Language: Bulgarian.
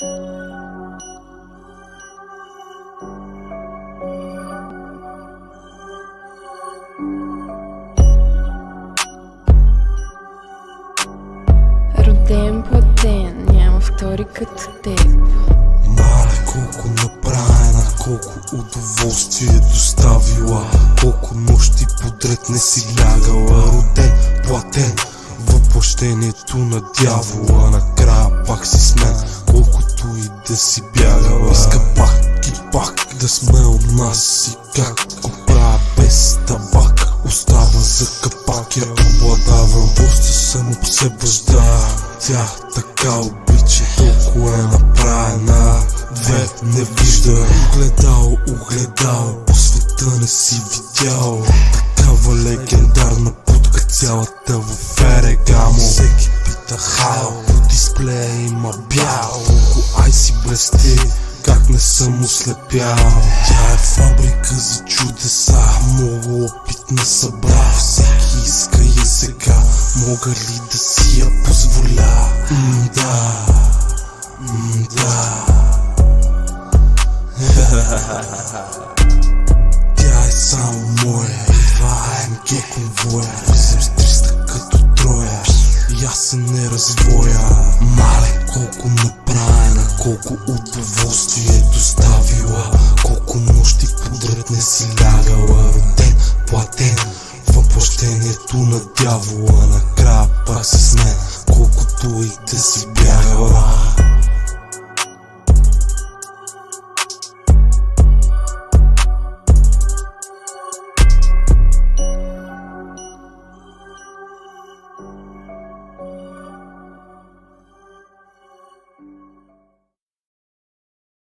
Роден, платен, няма втори като теб. Мале, колко направена, колко удоволствие доставила, колко нощи подред не си лягала. Роден, платен, въплъщението на дявола. Накрая пак си с мен, колкото и да си бягала. Иска пак и пак да сме от нас, и как го правя без табак. Остава за капак, я обладавам, просто само по се бъжда. Тя така обича, толкова е направена, две не вижда. Огледал, по света не си видял такава легендарна путка, цялата в Ферегамо. Всеки пита хайл, по дисплея има бял, колко ай си блести, как не съм ослепял. Тя е фабрика за чудеса, много опит не събра. Всеки иска я сега, мога ли да си я позволя? Да. Тя е само моя, това е МГ конвоя. Влизам с 300 като троя, и аз се не развоя. Мале, колко направена, колко удоволствие доставила, колко нощи подред не си лягала. Роден, платен, въплъщението на дявола.